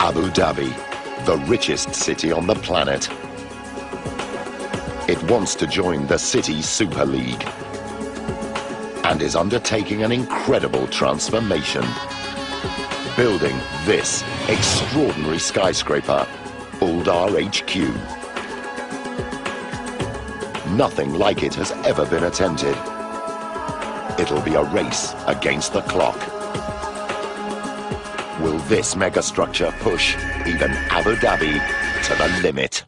Abu Dhabi, the richest city on the planet. It wants to join the City Super League and is undertaking an incredible transformation. Building this extraordinary skyscraper, Aldar HQ. Nothing like it has ever been attempted. It'll be a race against the clock. Will this megastructure push even Abu Dhabi to the limit?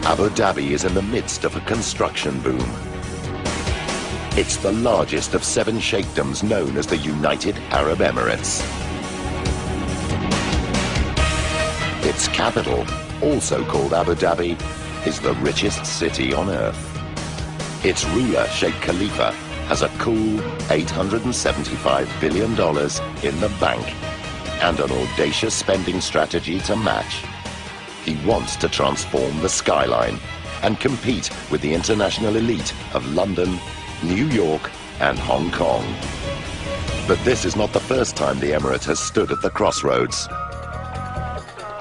Abu Dhabi is in the midst of a construction boom. It's the largest of 7 sheikdoms known as the United Arab Emirates. Its capital, also called Abu Dhabi, is the richest city on earth. Its ruler, Sheikh Khalifa, has a cool $875 billion in the bank and an audacious spending strategy to match. He wants to transform the skyline and compete with the international elite of London, New York and Hong Kong. But this is not the first time the Emirate has stood at the crossroads.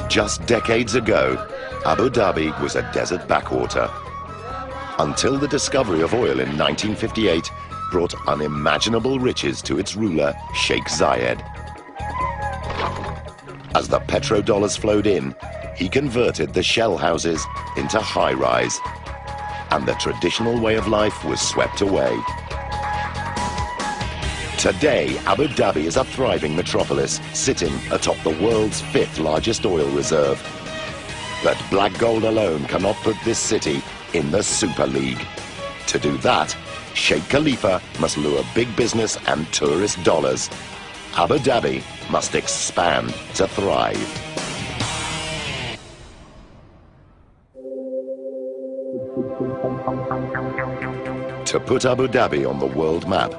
Just decades ago, Abu Dhabi was a desert backwater, until the discovery of oil in 1958 brought unimaginable riches to its ruler, Sheikh Zayed. As the petrodollars flowed in, he converted the shell houses into high-rise, and the traditional way of life was swept away. Today, Abu Dhabi is a thriving metropolis, sitting atop the world's 5th largest oil reserve. But black gold alone cannot put this city in the Super League. To do that, Sheikh Khalifa must lure big business and tourist dollars. Abu Dhabi must expand to thrive. To put Abu Dhabi on the world map,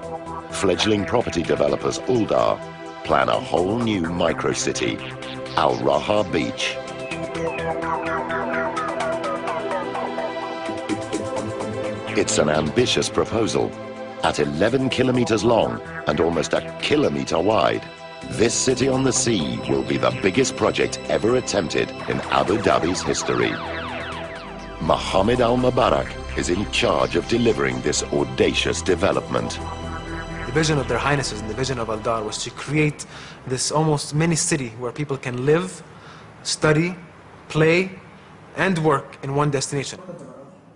fledgling property developers Aldar plan a whole new micro-city, Al Raha Beach. It's an ambitious proposal. At 11 kilometers long and almost a kilometer wide, this city on the sea will be the biggest project ever attempted in Abu Dhabi's history. Mohammed Al Mubarak is in charge of delivering this audacious development. The vision of their highnesses and the vision of Aldar was to create this almost mini city where people can live, study, play, and work in one destination.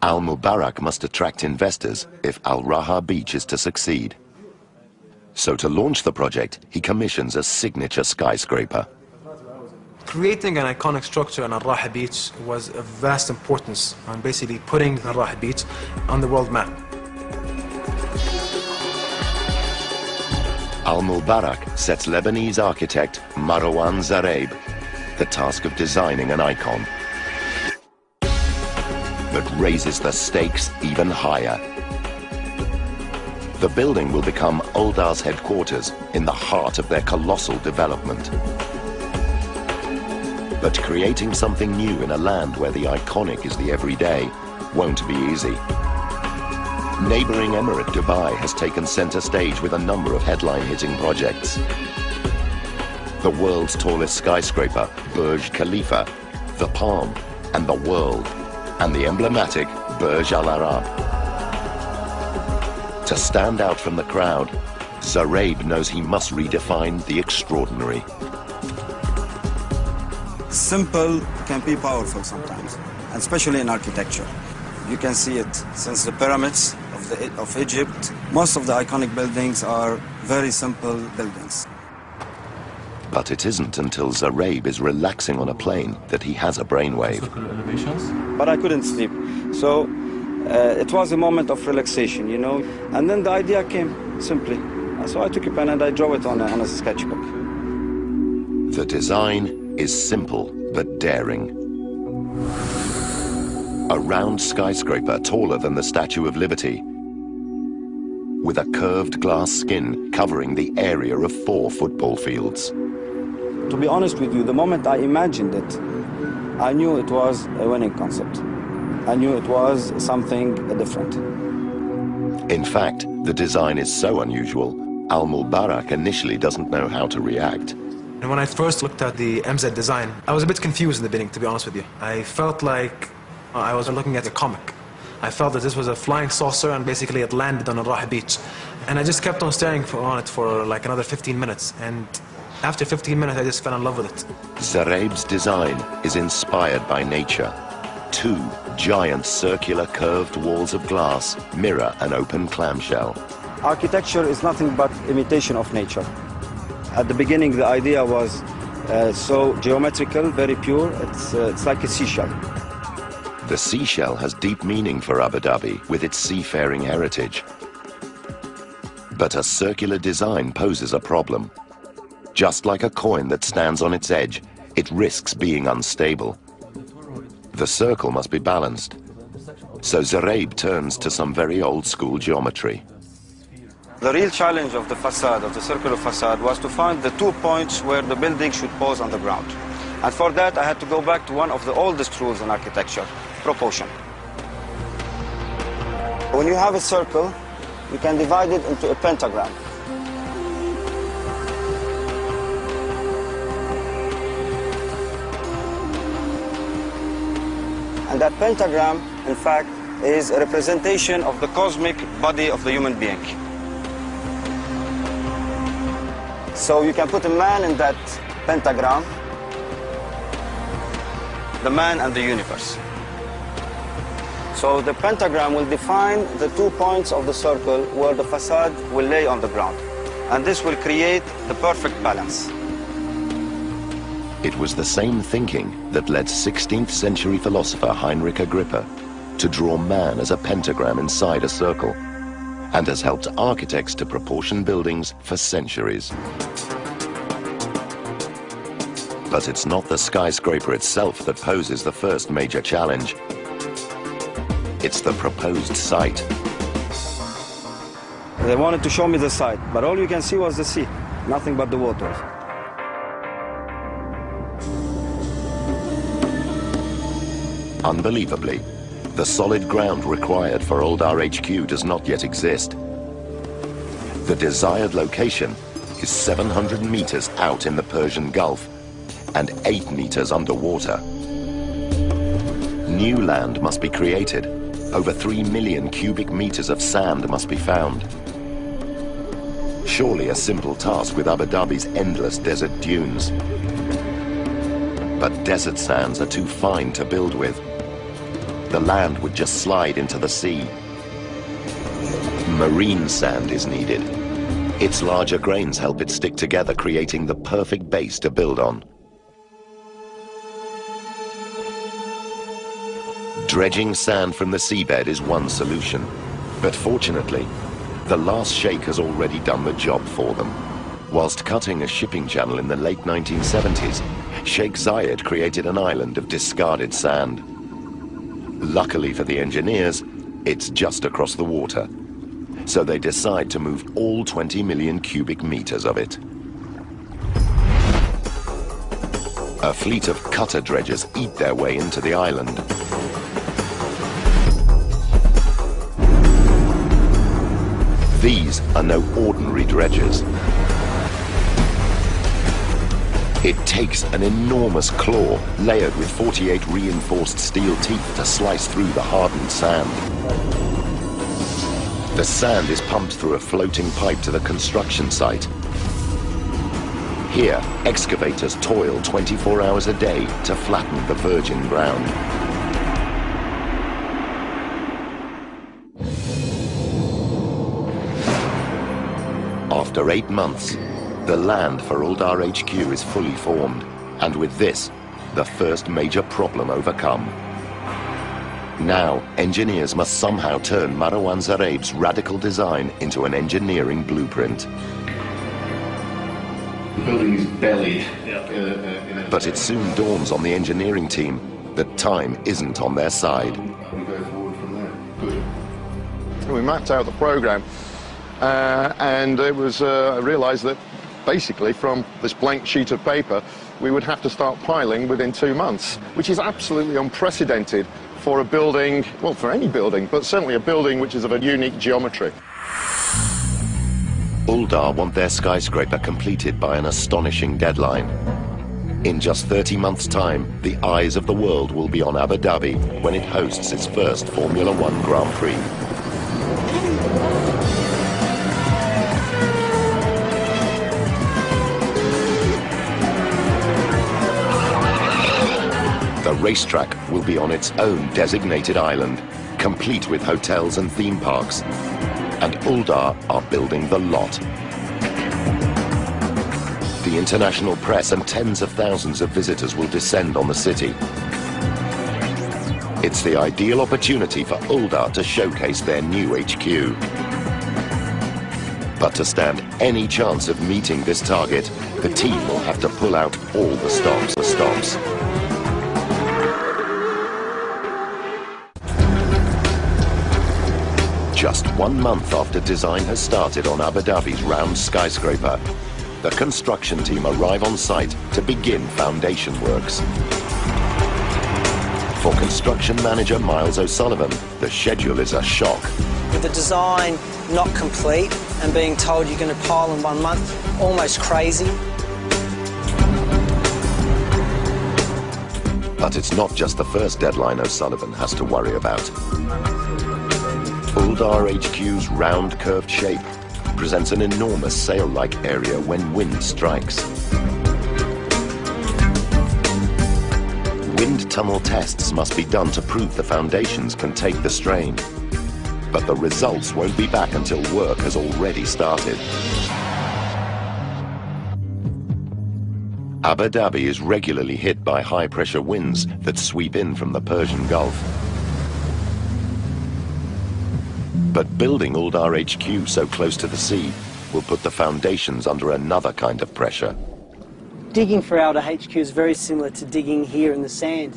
Al Mubarak must attract investors if Al Raha Beach is to succeed. So to launch the project, he commissions a signature skyscraper. Creating an iconic structure on Al Raha Beach was of vast importance on basically putting Al Raha Beach on the world map. Al Mubarak sets Lebanese architect Marwan Zareib the task of designing an icon, but raises the stakes even higher. The building will become Aldar's headquarters in the heart of their colossal development. But creating something new in a land where the iconic is the everyday won't be easy. Neighboring Emirate Dubai has taken center stage with a number of headline-hitting projects. The world's tallest skyscraper, Burj Khalifa, the Palm, and the World, and the emblematic Burj Al Arab. To stand out from the crowd, Zareib knows he must redefine the extraordinary. Simple can be powerful sometimes, and especially in architecture. You can see it since the pyramids of Egypt. Most of the iconic buildings are very simple buildings. But it isn't until Zareib is relaxing on a plane that he has a brainwave. But I couldn't sleep, so it was a moment of relaxation, you know. And then the idea came simply. So I took a pen and I drew it on a sketchbook. The design is simple but daring. A round skyscraper taller than the Statue of Liberty, with a curved glass skin covering the area of 4 football fields. To be honest with you, the moment I imagined it, I knew it was a winning concept. I knew it was something different. In fact, the design is so unusual, Al-Mubarak initially doesn't know how to react. And when I first looked at the MZ design, I was a bit confused in the beginning, to be honest with you. I felt like I was looking at a comic. I felt that this was a flying saucer and basically it landed on Al-Rah beach. And I just kept on staring on it for like another 15 minutes. And after 15 minutes, I just fell in love with it. Zareb's design is inspired by nature. 2 giant circular curved walls of glass mirror an open clamshell. Architecture is nothing but imitation of nature. At the beginning, the idea was so geometrical, very pure. It's like a seashell. The seashell has deep meaning for Abu Dhabi with its seafaring heritage. But a circular design poses a problem. Just like a coin that stands on its edge, it risks being unstable. The circle must be balanced. So Zareb turns to some very old-school geometry. The real challenge of the facade, of the circular facade, was to find the 2 points where the building should pose on the ground. And for that, I had to go back to one of the oldest rules in architecture, proportion. When you have a circle, you can divide it into a pentagram. And that pentagram, in fact, is a representation of the cosmic body of the human being. So you can put a man in that pentagram, the man and the universe. So the pentagram will define the 2 points of the circle where the facade will lay on the ground. And this will create the perfect balance. It was the same thinking that led 16th century philosopher Heinrich Agrippa to draw man as a pentagram inside a circle, and has helped architects to proportion buildings for centuries. But it's not the skyscraper itself that poses the first major challenge. It's the proposed site. They wanted to show me the site, but all you can see was the sea, nothing but the waters. Unbelievably, the solid ground required for Aldar HQ does not yet exist. The desired location is 700 meters out in the Persian Gulf and 8 meters underwater. New land must be created. Over 3 million cubic meters of sand must be found. Surely a simple task with Abu Dhabi's endless desert dunes. But desert sands are too fine to build with. The land would just slide into the sea. Marine sand is needed. Its larger grains help it stick together, creating the perfect base to build on. Dredging sand from the seabed is one solution, but fortunately, the last sheikh has already done the job for them. Whilst cutting a shipping channel in the late 1970s, Sheikh Zayed created an island of discarded sand. Luckily for the engineers, it's just across the water, so they decide to move all 20 million cubic meters of it. A fleet of cutter dredgers eat their way into the island. These are no ordinary dredgers. It takes an enormous claw layered with 48 reinforced steel teeth to slice through the hardened sand. The sand is pumped through a floating pipe to the construction site. Here, excavators toil 24 hours a day to flatten the virgin ground. After 8 months, the land for Aldar HQ is fully formed, and with this, the first major problem overcome. Now, engineers must somehow turn Marwan Zareb's radical design into an engineering blueprint. The building is bellied. But it soon dawns on the engineering team that time isn't on their side. We mapped out the program and it was I realized that basically from this blank sheet of paper we would have to start piling within 2 months, which is absolutely unprecedented for a building, well, for any building, but certainly a building which is of a unique geometry. Aldar want their skyscraper completed by an astonishing deadline. In just 30 months' time, the eyes of the world will be on Abu Dhabi when it hosts its first Formula One Grand Prix. The racetrack will be on its own designated island, complete with hotels and theme parks. And Aldar are building the lot. The international press and tens of thousands of visitors will descend on the city. It's the ideal opportunity for Aldar to showcase their new HQ. But to stand any chance of meeting this target, the team will have to pull out all the stops. Just 1 month after design has started on Abu Dhabi's round skyscraper, the construction team arrive on site to begin foundation works. For construction manager Miles O'Sullivan, the schedule is a shock. With the design not complete and being told you're going to pile in 1 month, almost crazy. But it's not just the first deadline O'Sullivan has to worry about. Aldar HQ's round curved shape presents an enormous sail-like area when wind strikes. Wind tunnel tests must be done to prove the foundations can take the strain. But the results won't be back until work has already started. Abu Dhabi is regularly hit by high-pressure winds that sweep in from the Persian Gulf. But building Aldar HQ so close to the sea will put the foundations under another kind of pressure. Digging for Aldar HQ is very similar to digging here in the sand.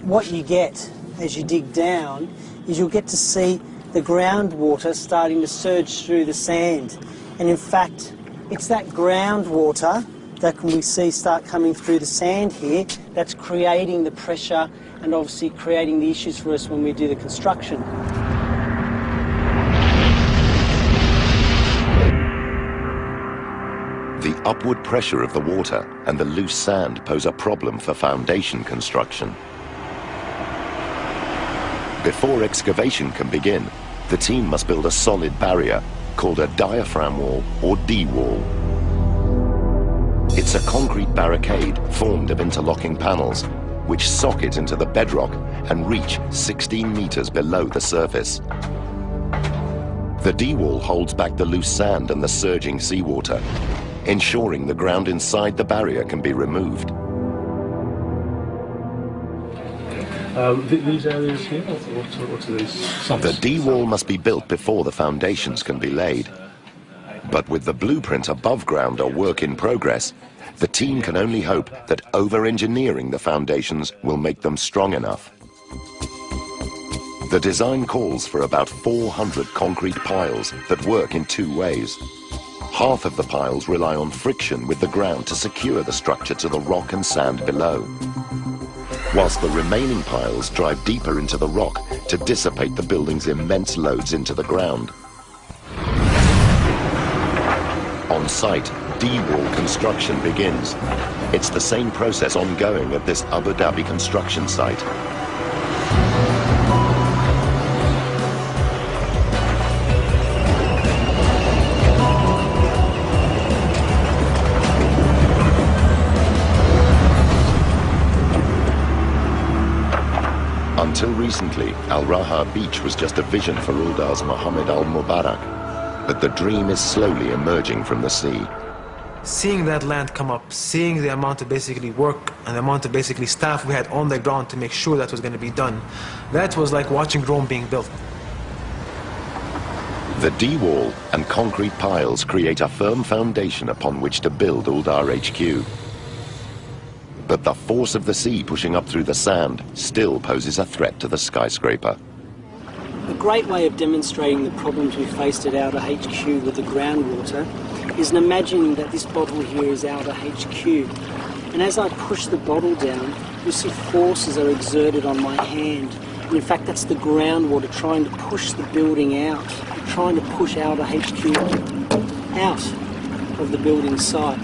What you get as you dig down is you'll get to see the groundwater starting to surge through the sand. And in fact, it's that groundwater that we see start coming through the sand here that's creating the pressure and obviously creating the issues for us when we do the construction. The upward pressure of the water and the loose sand pose a problem for foundation construction. Before excavation can begin, the team must build a solid barrier called a diaphragm wall or D-wall. It's a concrete barricade formed of interlocking panels which socket into the bedrock and reach 16 meters below the surface. The D-wall holds back the loose sand and the surging seawater, ensuring the ground inside the barrier can be removed. These areas here, what are these? The D-wall must be built before the foundations can be laid. But with the blueprint above ground or work in progress, the team can only hope that over-engineering the foundations will make them strong enough. The design calls for about 400 concrete piles that work in two ways. Half of the piles rely on friction with the ground to secure the structure to the rock and sand below, whilst the remaining piles drive deeper into the rock to dissipate the building's immense loads into the ground. On site, D-wall construction begins. It's the same process ongoing at this Abu Dhabi construction site. Until recently, Al Raha Beach was just a vision for Aldar's Mohammed Al Mubarak, but the dream is slowly emerging from the sea. Seeing that land come up, seeing the amount of basically work and the amount of basically staff we had on the ground to make sure that was going to be done, that was like watching Rome being built. The D-wall and concrete piles create a firm foundation upon which to build Aldar HQ. But the force of the sea pushing up through the sand still poses a threat to the skyscraper. A great way of demonstrating the problems we faced at Aldar HQ with the groundwater is in imagining that this bottle here is Aldar HQ. And as I push the bottle down, you see forces are exerted on my hand. And in fact, that's the groundwater trying to push the building out, trying to push Aldar HQ out of the building site.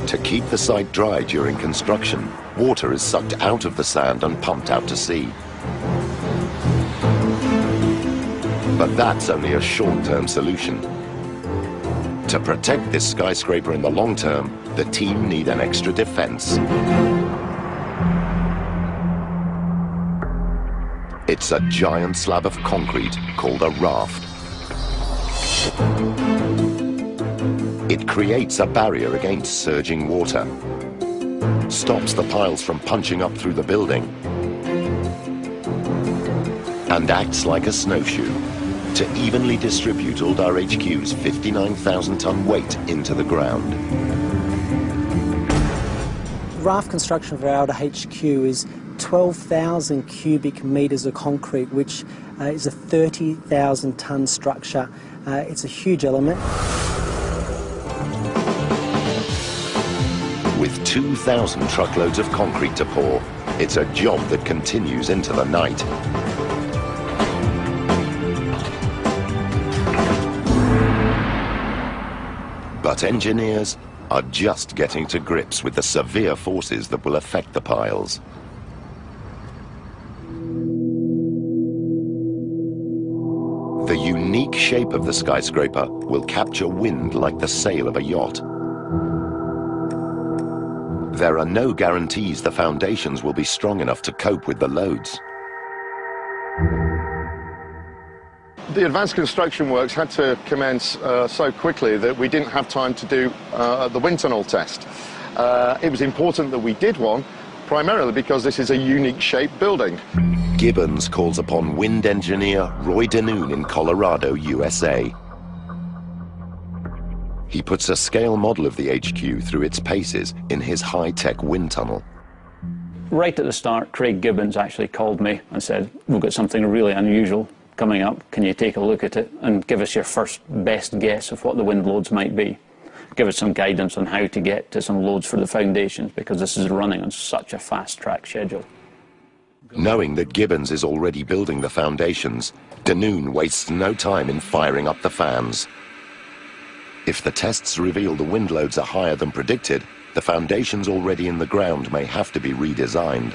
To keep the site dry during construction, water is sucked out of the sand and pumped out to sea. But that's only a short-term solution. To protect this skyscraper in the long term, the team need an extra defense. It's a giant slab of concrete called a raft. It creates a barrier against surging water, stops the piles from punching up through the building, and acts like a snowshoe to evenly distribute Aldar HQ's 59,000-ton weight into the ground. Raft construction for Aldar HQ is 12,000 cubic metres of concrete, which is a 30,000-ton structure. It's a huge element. With 2,000 truckloads of concrete to pour, it's a job that continues into the night. But engineers are just getting to grips with the severe forces that will affect the piles. The unique shape of the skyscraper will capture wind like the sail of a yacht. There are no guarantees the foundations will be strong enough to cope with the loads. The advanced construction works had to commence so quickly that we didn't have time to do the wind tunnel test. It was important that we did one, primarily because this is a unique shaped building. Gibbons calls upon wind engineer Roy Danoon in Colorado, USA. He puts a scale model of the HQ through its paces in his high-tech wind tunnel. Right at the start, Craig Gibbons actually called me and said, "We've got something really unusual coming up. Can you take a look at it and give us your first best guess of what the wind loads might be? Give us some guidance on how to get to some loads for the foundations, because this is running on such a fast-track schedule." Knowing that Gibbons is already building the foundations, Danoon wastes no time in firing up the fans. If the tests reveal the wind loads are higher than predicted, the foundations already in the ground may have to be redesigned.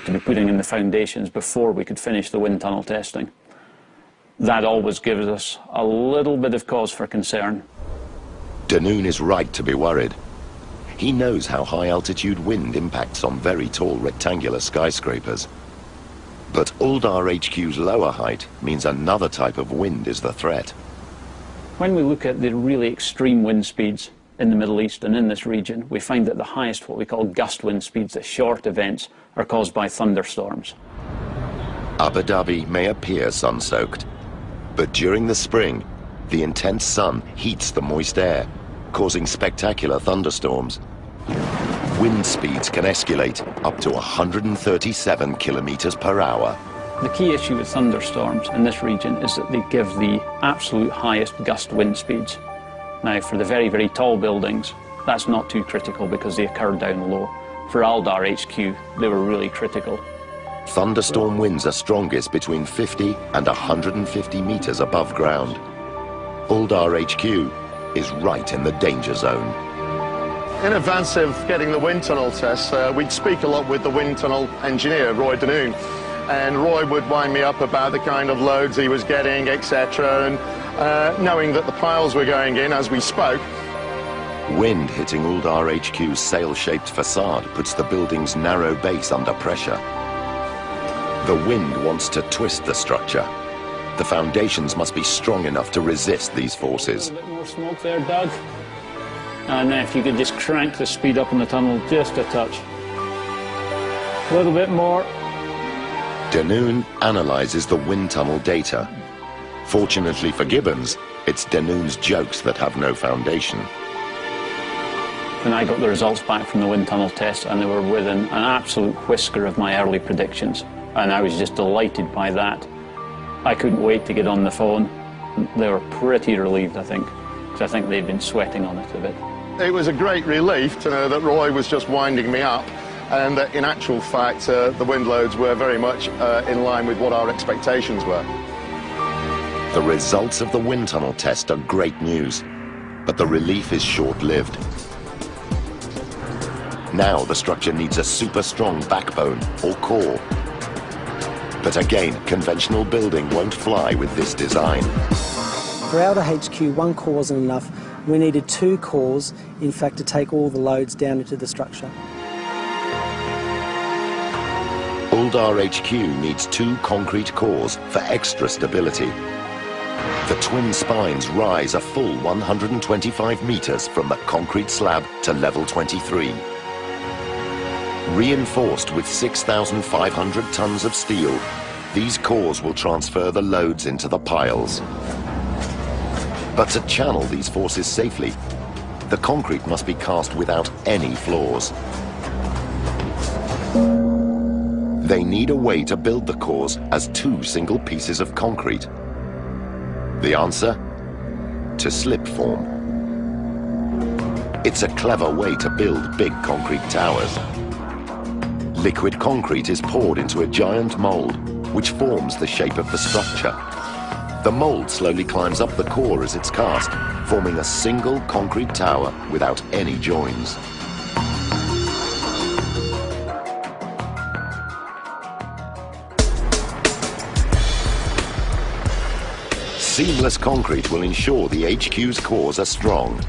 To be putting in the foundations before we could finish the wind tunnel testing. That always gives us a little bit of cause for concern. Danoon is right to be worried. He knows how high-altitude wind impacts on very tall rectangular skyscrapers. But Aldar HQ's lower height means another type of wind is the threat. When we look at the really extreme wind speeds in the Middle East and in this region, we find that the highest, what we call gust wind speeds, the short events, are caused by thunderstorms. Abu Dhabi may appear sun-soaked, but during the spring, the intense sun heats the moist air, causing spectacular thunderstorms. Wind speeds can escalate up to 137 kilometers per hour. The key issue with thunderstorms in this region is that they give the absolute highest gust wind speeds. Now, for the very, very tall buildings, that's not too critical because they occur down low. For Aldar HQ, they were really critical. Thunderstorm winds are strongest between 50 and 150 meters above ground. Aldar HQ is right in the danger zone. In advance of getting the wind tunnel tests, we'd speak a lot with the wind tunnel engineer, Roy Danoon. And Roy would wind me up about the kind of loads he was getting, etc. And knowing that the piles were going in as we spoke. Wind hitting Aldar HQ's sail-shaped facade puts the building's narrow base under pressure. The wind wants to twist the structure. The foundations must be strong enough to resist these forces. A bit more smoke there, Doug. And if you could just crank the speed up in the tunnel just a touch. A little bit more. Danoon analyzes the wind tunnel data. Fortunately for Gibbons, It's Denoon's jokes that have no foundation. When I got the results back from the wind tunnel test, and they were within an absolute whisker of my early predictions, and I was just delighted by that. I couldn't wait to get on the phone. They were pretty relieved, I think, because I think they'd been sweating on it a bit. It was a great relief to know that Roy was just winding me up, and that in actual fact the wind loads were very much in line with what our expectations were. The results of the wind tunnel test are great news, but the relief is short-lived. Now the structure needs a super strong backbone or core. But again, conventional building won't fly with this design. For Aldar HQ, one core wasn't enough. We needed two cores, in fact, to take all the loads down into the structure. Aldar HQ needs two concrete cores for extra stability. The twin spines rise a full 125 meters from the concrete slab to level 23. Reinforced with 6,500 tons of steel, these cores will transfer the loads into the piles. But to channel these forces safely, the concrete must be cast without any flaws. They need a way to build the cores as two single pieces of concrete. The answer? To slip form. It's a clever way to build big concrete towers. Liquid concrete is poured into a giant mold, which forms the shape of the structure. The mold slowly climbs up the core as it's cast, forming a single concrete tower without any joins. Seamless concrete will ensure the HQ's cores are strong.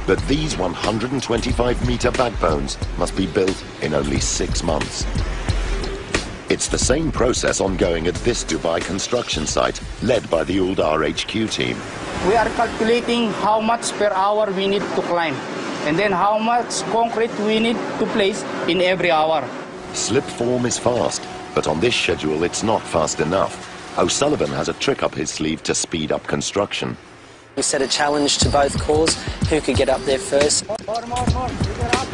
But these 125-meter backbones must be built in only 6 months. It's the same process ongoing at this Dubai construction site, led by the Aldar HQ team. We are calculating how much per hour we need to climb, and then how much concrete we need to place in every hour. Slip form is fast, but on this schedule it's not fast enough. O'Sullivan has a trick up his sleeve to speed up construction. We set a challenge to both cores, who could get up there first. More, get up.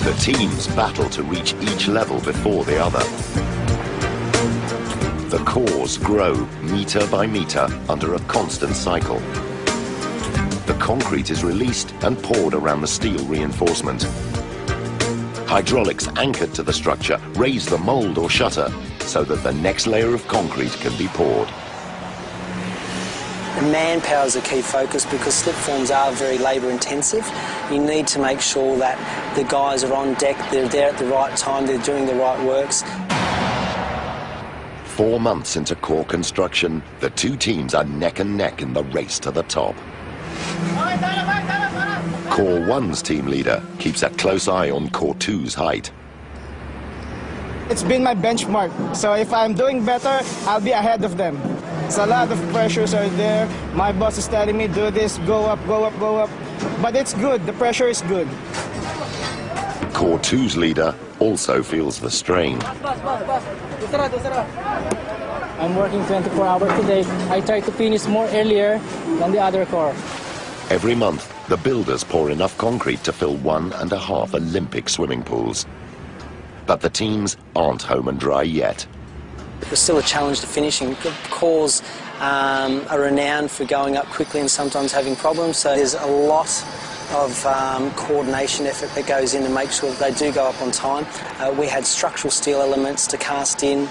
The teams battle to reach each level before the other. The cores grow meter by meter under a constant cycle. The concrete is released and poured around the steel reinforcement. Hydraulics anchored to the structure raise the mold or shutter so that the next layer of concrete can be poured. Manpower is a key focus because slip forms are very labour intensive. You need to make sure that the guys are on deck, they're there at the right time, they're doing the right works. 4 months into core construction, the two teams are neck and neck in the race to the top. Core 1's team leader keeps a close eye on Core 2's height. It's been my benchmark, so if I'm doing better, I'll be ahead of them. So a lot of pressures are there. My boss is telling me, do this, go up, go up, go up. But it's good, the pressure is good. Core 2's leader also feels the strain. I'm working 24 hours today. I try to finish more earlier than the other core. Every month, the builders pour enough concrete to fill 1.5 Olympic swimming pools. But the teams aren't home and dry yet. There's still a challenge to finishing. Cores are renowned for going up quickly and sometimes having problems, so there's a lot of coordination effort that goes in to make sure that they do go up on time. We had structural steel elements to cast in.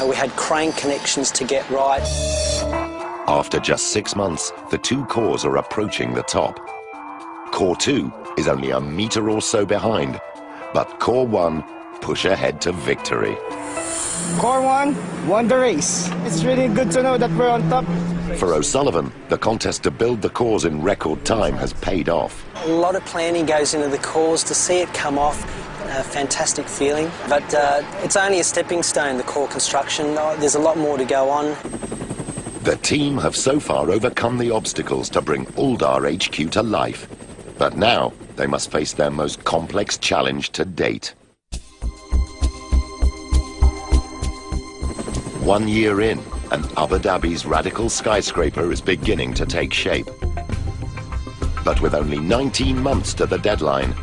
We had crane connections to get right. After just 6 months, the two cores are approaching the top. Core 2 is only a meter or so behind, but Core 1 push ahead to victory. Core 1 won the race. It's really good to know that we're on top. For O'Sullivan, the contest to build the cores in record time has paid off. A lot of planning goes into the cores. To see it come off, a fantastic feeling. But it's only a stepping stone, the core construction. There's a lot more to go on. The team have so far overcome the obstacles to bring Aldar HQ to life. But now they must face their most complex challenge to date. 1 year in, and Abu Dhabi's radical skyscraper is beginning to take shape. But with only 19 months to the deadline,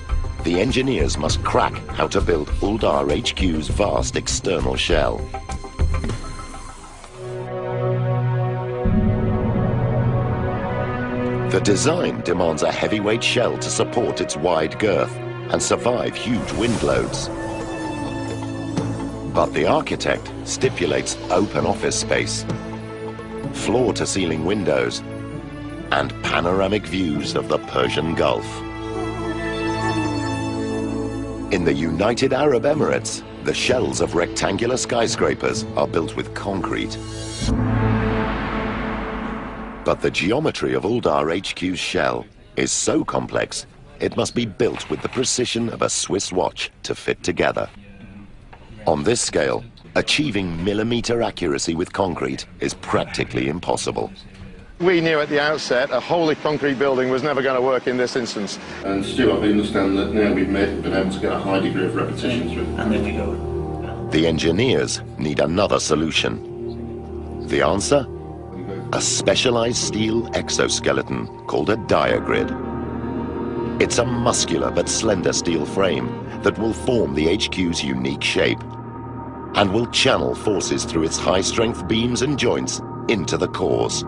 the engineers must crack how to build Aldar HQ's vast external shell. The design demands a heavyweight shell to support its wide girth and survive huge wind loads. But the architect stipulates open office space, floor-to-ceiling windows, and panoramic views of the Persian Gulf. In the United Arab Emirates, the shells of rectangular skyscrapers are built with concrete. But the geometry of Aldar HQ's shell is so complex, it must be built with the precision of a Swiss watch to fit together. On this scale, achieving millimeter accuracy with concrete is practically impossible. We knew at the outset a wholly concrete building was never going to work in this instance. And Stuart, I understand that now we've been able to get a high degree of repetition through. And there we go. The engineers need another solution. The answer? A specialized steel exoskeleton called a diagrid. It's a muscular but slender steel frame that will form the HQ's unique shape and will channel forces through its high-strength beams and joints into the cores.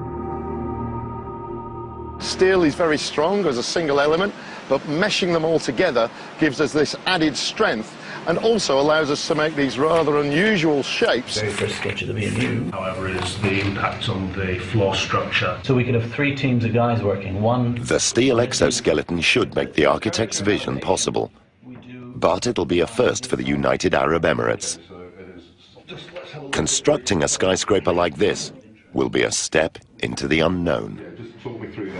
Steel is very strong as a single element, but meshing them all together gives us this added strength and also allows us to make these rather unusual shapes. The very first sketch of the B&U, however, is the impact on the floor structure. So we could have 3 teams of guys working. The steel exoskeleton should make the architect's vision possible, but it'll be a first for the United Arab Emirates. Constructing a skyscraper like this will be a step into the unknown.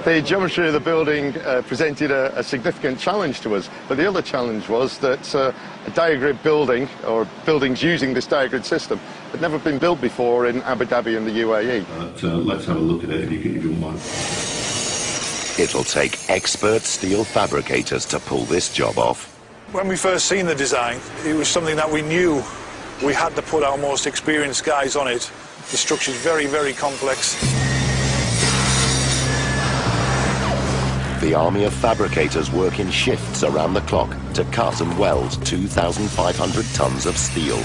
The geometry of the building presented a significant challenge to us, but the other challenge was that a diagrid building, or buildings using this diagrid system, had never been built before in Abu Dhabi and the UAE. Let's have a look at it if you don't mind. It'll take expert steel fabricators to pull this job off. When we first seen the design, it was something that we knew we had to put our most experienced guys on it. The structure's very, very complex. The army of fabricators work in shifts around the clock to cut and weld 2,500 tons of steel.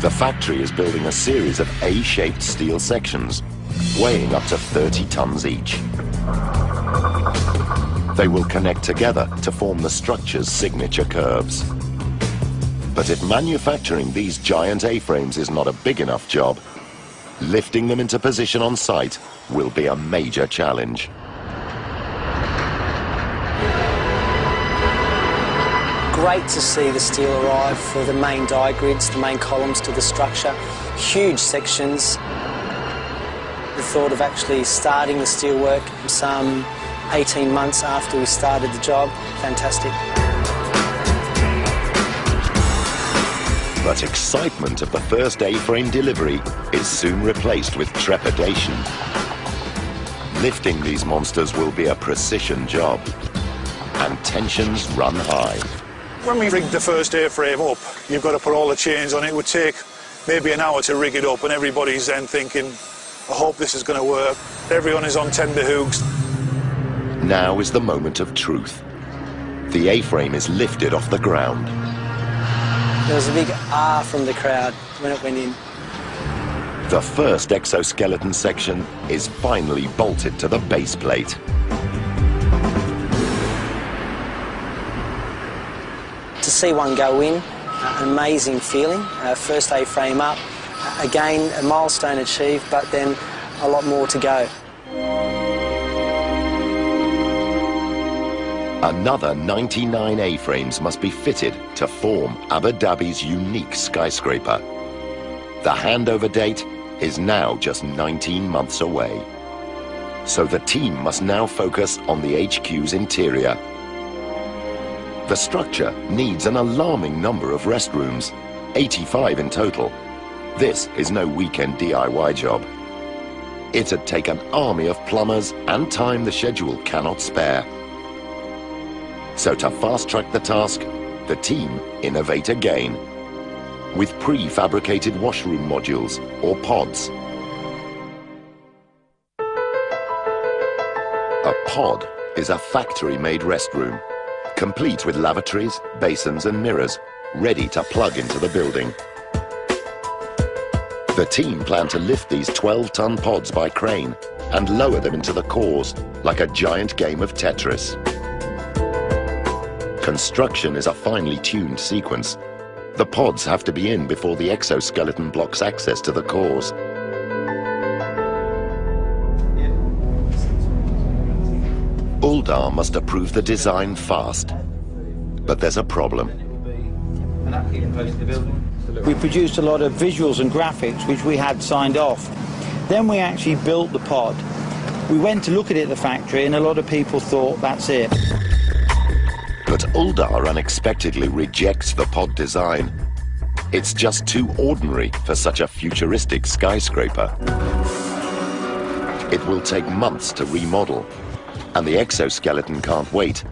The factory is building a series of A-shaped steel sections, weighing up to 30 tons each. They will connect together to form the structure's signature curves. But if manufacturing these giant A-frames is not a big enough job, lifting them into position on site will be a major challenge. Great to see the steel arrive for the main diagrids, the main columns to the structure. Huge sections. The thought of actually starting the steelwork some 18 months after we started the job, fantastic. But excitement of the first A-frame delivery is soon replaced with trepidation. Lifting these monsters will be a precision job, and tensions run high. When we rigged the first A-frame up, you've got to put all the chains on it. It would take maybe an hour to rig it up, and everybody's then thinking, I hope this is going to work. Everyone is on tender hooks. Now is the moment of truth. The A-frame is lifted off the ground. There was a big ah from the crowd when it went in. The first exoskeleton section is finally bolted to the base plate. To see one go in, an amazing feeling. First A-frame up. Again, a milestone achieved, but then a lot more to go. Another 99 A-frames must be fitted to form Abu Dhabi's unique skyscraper. The handover date is now just 19 months away. So the team must now focus on the HQ's interior. The structure needs an alarming number of restrooms, 85 in total. This is no weekend DIY job. It'd take an army of plumbers and time the schedule cannot spare. So to fast-track the task, the team innovate again. with prefabricated washroom modules or pods. A pod is a factory-made restroom, complete with lavatories, basins and mirrors, ready to plug into the building. The team plan to lift these 12-ton pods by crane and lower them into the cores like a giant game of Tetris. Construction is a finely tuned sequence. The pods have to be in before the exoskeleton blocks access to the cores. Aldar must approve the design fast, but there's a problem. We produced a lot of visuals and graphics which we had signed off. Then we actually built the pod. We went to look at it at the factory and a lot of people thought that's it. But Aldar unexpectedly rejects the pod design. It's just too ordinary for such a futuristic skyscraper. It will take months to remodel, and the exoskeleton can't wait.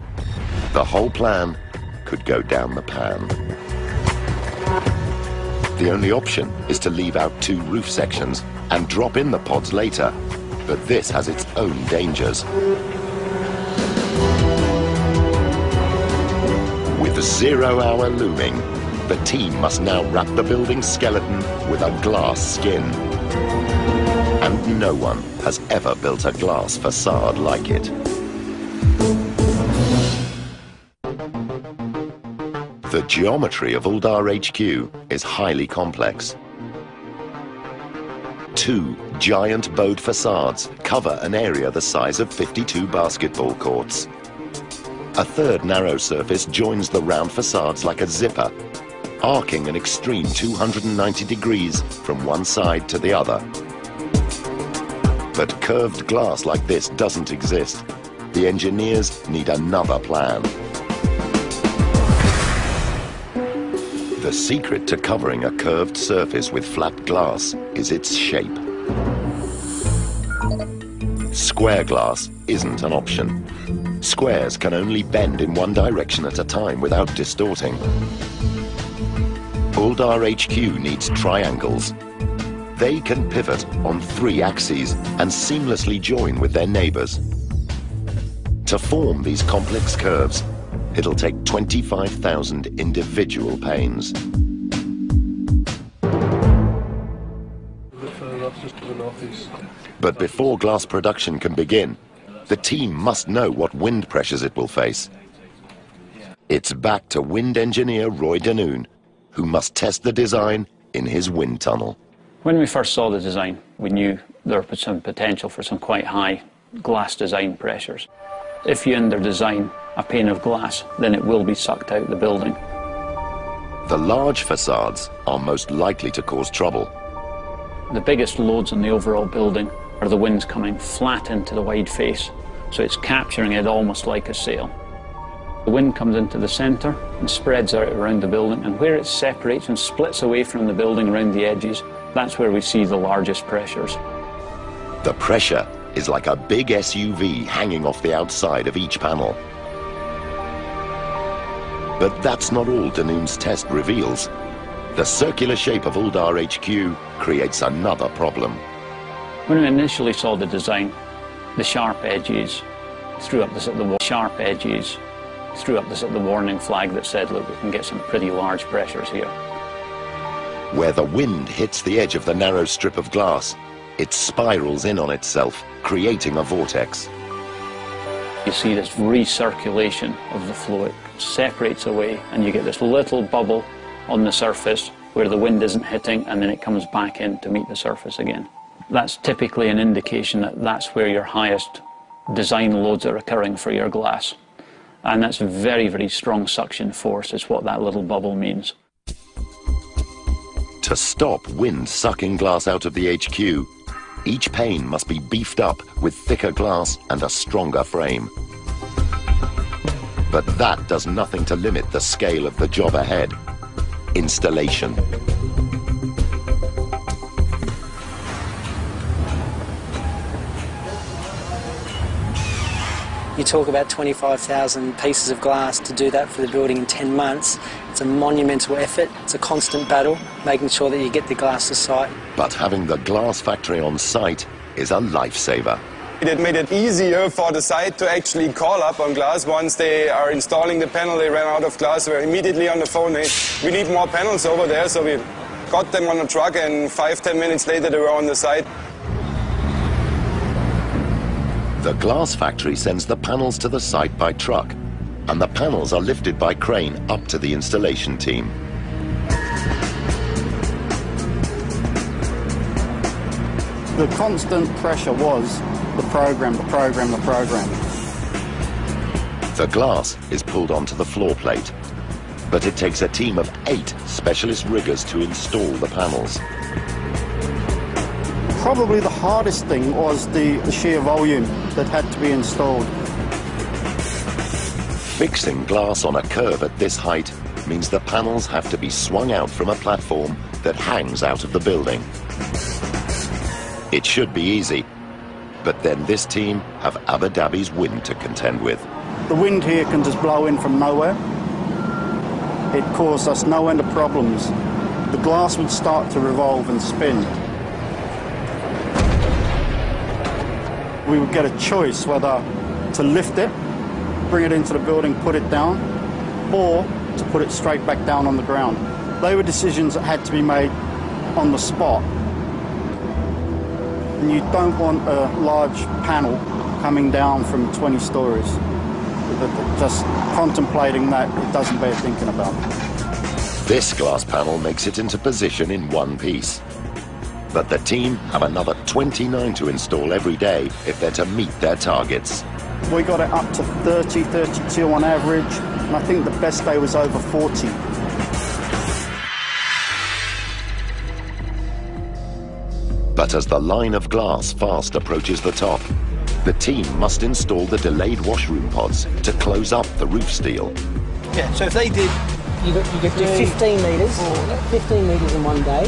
The whole plan could go down the pan. The only option is to leave out 2 roof sections and drop in the pods later, but this has its own dangers. With 0 hour looming, the team must now wrap the building's skeleton with a glass skin. And no one has ever built a glass facade like it. The geometry of Aldar HQ is highly complex. 2 giant bowed facades cover an area the size of 52 basketball courts. A third narrow surface joins the round facades like a zipper, arcing an extreme 290 degrees from one side to the other. But curved glass like this doesn't exist. The engineers need another plan. The secret to covering a curved surface with flat glass is its shape. Square glass isn't an option. Squares can only bend in one direction at a time without distorting. Aldar HQ needs triangles. They can pivot on 3 axes and seamlessly join with their neighbors. To form these complex curves, it'll take 25,000 individual panes. But before glass production can begin, the team must know what wind pressures it will face. It's back to wind engineer Roy Danoon, who must test the design in his wind tunnel. When we first saw the design, we knew there was some potential for some quite high glass design pressures. If you under-design a pane of glass, then it will be sucked out the building. The large facades are most likely to cause trouble. The biggest loads on the overall building are the winds coming flat into the wide face, so it's capturing it almost like a sail. The wind comes into the centre and spreads out around the building, and where it separates and splits away from the building around the edges, that's where we see the largest pressures. The pressure is like a big SUV hanging off the outside of each panel. But that's not all Danoon's test reveals. The circular shape of Aldar HQ creates another problem. When we initially saw the design, the sharp edges threw up the sharp edges threw up the warning flag that said, look, we can get some pretty large pressures here. Where the wind hits the edge of the narrow strip of glass, it spirals in on itself, creating a vortex. You see this recirculation of the flow. It separates away and you get this little bubble on the surface where the wind isn't hitting, and then it comes back in to meet the surface again. That's typically an indication that that's where your highest design loads are occurring for your glass. And that's very, very strong suction force is what that little bubble means. To stop wind sucking glass out of the HQ, each pane must be beefed up with thicker glass and a stronger frame. But that does nothing to limit the scale of the job ahead: installation. You talk about 25,000 pieces of glass to do that for the building in 10 months. It's a monumental effort. It's a constant battle, making sure that you get the glass to site. But having the glass factory on site is a lifesaver. It made it easier for the site to actually call up on glass. Once they are installing the panel, they ran out of glass, we're immediately on the phone, hey, we need more panels over there, so we got them on a truck, and 5-10 minutes later they were on the site. The glass factory sends the panels to the site by truck, and the panels are lifted by crane up to the installation team. The constant pressure was the program. The glass is pulled onto the floor plate, but it takes a team of 8 specialist riggers to install the panels. Probably the hardest thing was the sheer volume that had to be installed. Fixing glass on a curve at this height means the panels have to be swung out from a platform that hangs out of the building. It should be easy, but then this team have Abu Dhabi's wind to contend with. The wind here can just blow in from nowhere. It caused us no end of problems. The glass would start to revolve and spin. We would get a choice whether to lift it, bring it into the building, put it down, or to put it straight back down on the ground. They were decisions that had to be made on the spot. And you don't want a large panel coming down from 20 stories. Just contemplating that, it doesn't bear thinking about. This glass panel makes it into position in one piece. But the team have another 29 to install every day if they're to meet their targets. We got it up to 30, 32 on average, and I think the best day was over 40. But as the line of glass fast approaches the top, the team must install the delayed washroom pods to close up the roof steel. Yeah, so if they did... You could do 15 metres. 15 metres in one day.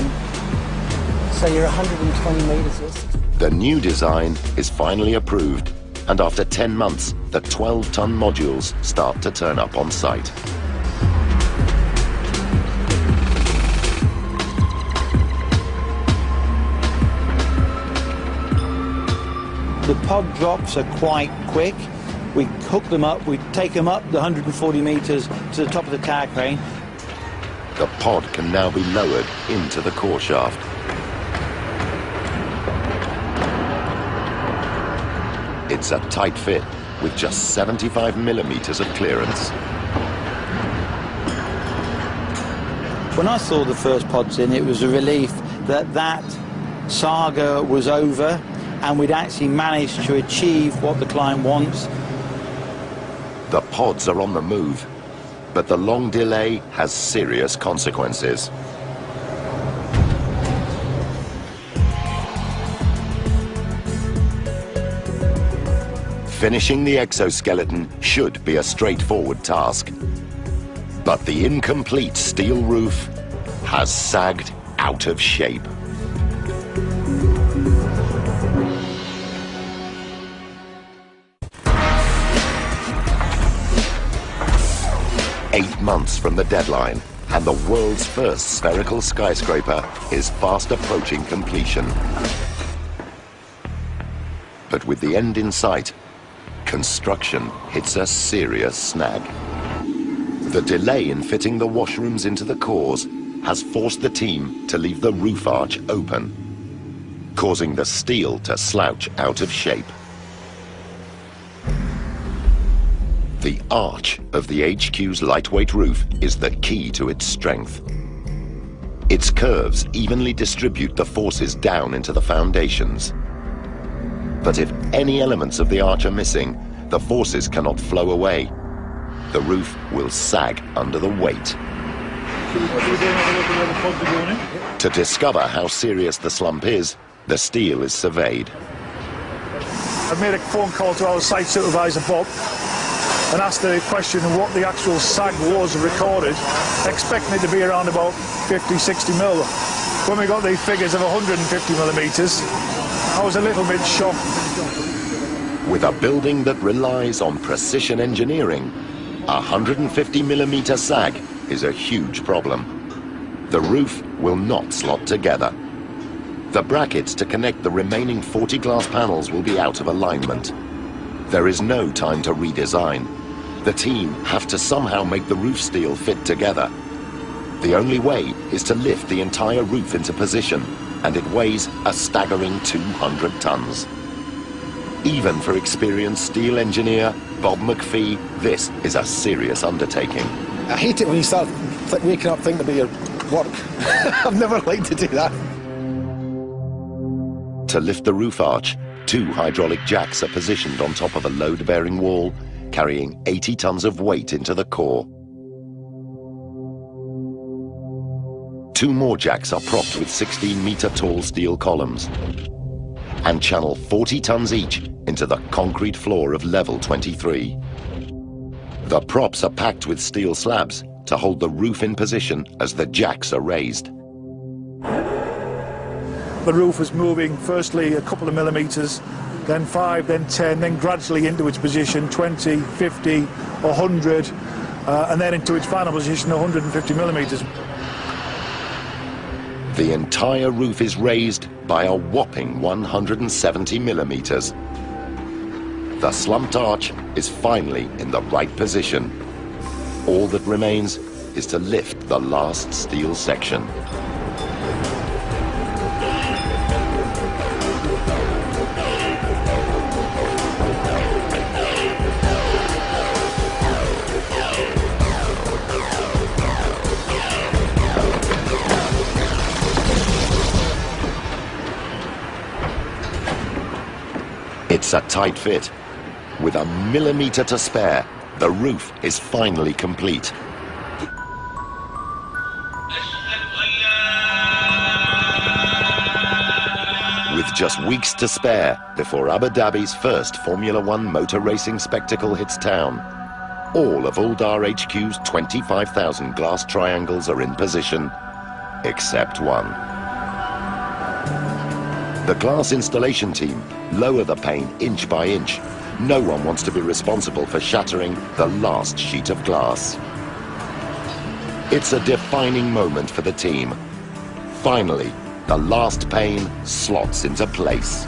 So you're 120 metres. The new design is finally approved, and after 10 months, the 12-ton modules start to turn up on site. The pod drops are quite quick. We hook them up, we take them up the 140 metres to the top of the tower crane. The pod can now be lowered into the core shaft. It's a tight fit with just 75 millimetres of clearance. When I saw the first pods in, it was a relief that that saga was over and we'd actually managed to achieve what the client wants. The pods are on the move, but the long delay has serious consequences. Finishing the exoskeleton should be a straightforward task. But the incomplete steel roof has sagged out of shape. Eight months from the deadline, and the world's first spherical skyscraper is fast approaching completion. But with the end in sight, construction hits a serious snag. The delay in fitting the washrooms into the cores has forced the team to leave the roof arch open, causing the steel to slouch out of shape. The arch of the HQ's lightweight roof is the key to its strength. Its curves evenly distribute the forces down into the foundations. But if any elements of the arch are missing, the forces cannot flow away. The roof will sag under the weight. To discover how serious the slump is, the steel is surveyed. I made a phone call to our site supervisor, Bob, and asked the question of what the actual sag was recorded, expecting it to be around about 50, 60 mil. When we got the figures of 150 millimetres, I was a little bit shocked. With a building that relies on precision engineering, a 150mm sag is a huge problem. The roof will not slot together. The brackets to connect the remaining 40 glass panels will be out of alignment. There is no time to redesign. The team have to somehow make the roof steel fit together. The only way is to lift the entire roof into position, and it weighs a staggering 200 tons. Even for experienced steel engineer Bob McPhee, this is a serious undertaking. I hate it when you start waking up thinking about your work. I've never liked to do that. To lift the roof arch, 2 hydraulic jacks are positioned on top of a load-bearing wall, carrying 80 tons of weight into the core. 2 more jacks are propped with 16-meter-tall steel columns and channel 40 tons each into the concrete floor of level 23. The props are packed with steel slabs to hold the roof in position as the jacks are raised. The roof was moving firstly a couple of millimetres, then 5, then 10, then gradually into its position, 20, 50, 100, and then into its final position, 150 millimetres. The entire roof is raised by a whopping 170 millimeters. The slumped arch is finally in the right position. All that remains is to lift the last steel section. It's a tight fit. With a millimeter to spare, the roof is finally complete. With just weeks to spare before Abu Dhabi's first Formula One motor racing spectacle hits town, all of Aldar HQ's 25,000 glass triangles are in position, except one. The glass installation team lower the pane inch by inch. No one wants to be responsible for shattering the last sheet of glass. It's a defining moment for the team. Finally, the last pane slots into place.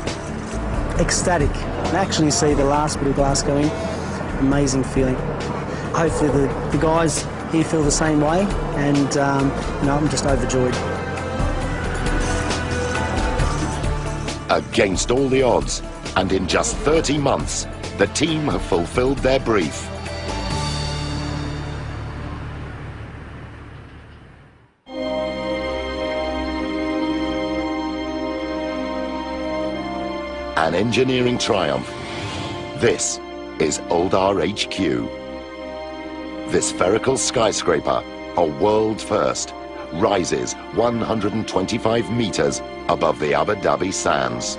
Ecstatic. Actually see the last bit of glass going. Amazing feeling. Hopefully the guys here feel the same way, and I'm just overjoyed. Against all the odds, and in just 30 months, the team have fulfilled their brief. An engineering triumph. This is Aldar HQ. This spherical skyscraper, a world first, rises 125 meters above the Abu Dhabi sands.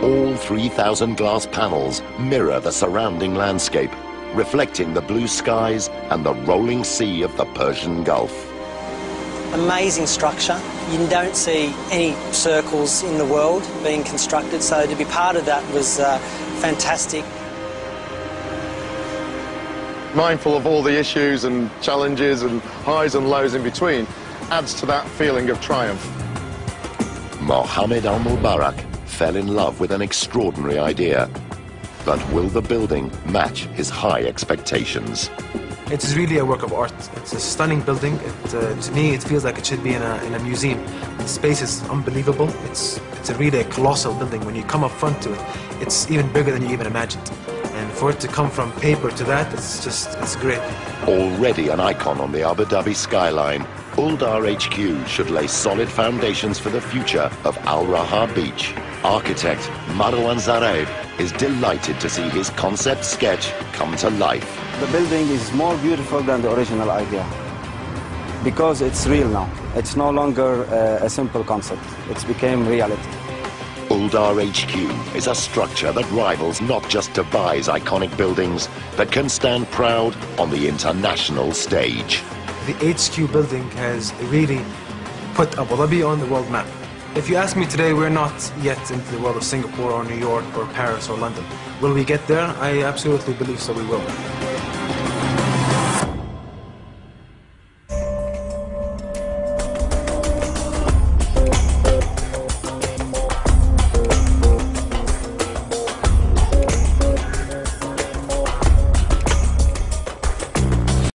All 3,000 glass panels mirror the surrounding landscape, reflecting the blue skies and the rolling sea of the Persian Gulf. Amazing structure. You don't see any circles in the world being constructed, so to be part of that was fantastic. Mindful of all the issues and challenges and highs and lows in between adds to that feeling of triumph. Mohammed Al-Mubarak fell in love with an extraordinary idea. But will the building match his high expectations? It's really a work of art. It's a stunning building. To me, it feels like it should be in a museum. The space is unbelievable. It's really a colossal building. When you come up front to it, it's even bigger than you even imagined. And for it to come from paper to that, it's great. Already an icon on the Abu Dhabi skyline, Aldar HQ should lay solid foundations for the future of Al Raha Beach. Architect Marwan Zareb is delighted to see his concept sketch come to life. The building is more beautiful than the original idea because it's real now. It's no longer a simple concept. It's became reality. Aldar HQ is a structure that rivals not just Dubai's iconic buildings, but can stand proud on the international stage. The HQ building has really put Abu Dhabi on the world map. If you ask me today, we're not yet into the world of Singapore or New York or Paris or London. Will we get there? I absolutely believe so we will.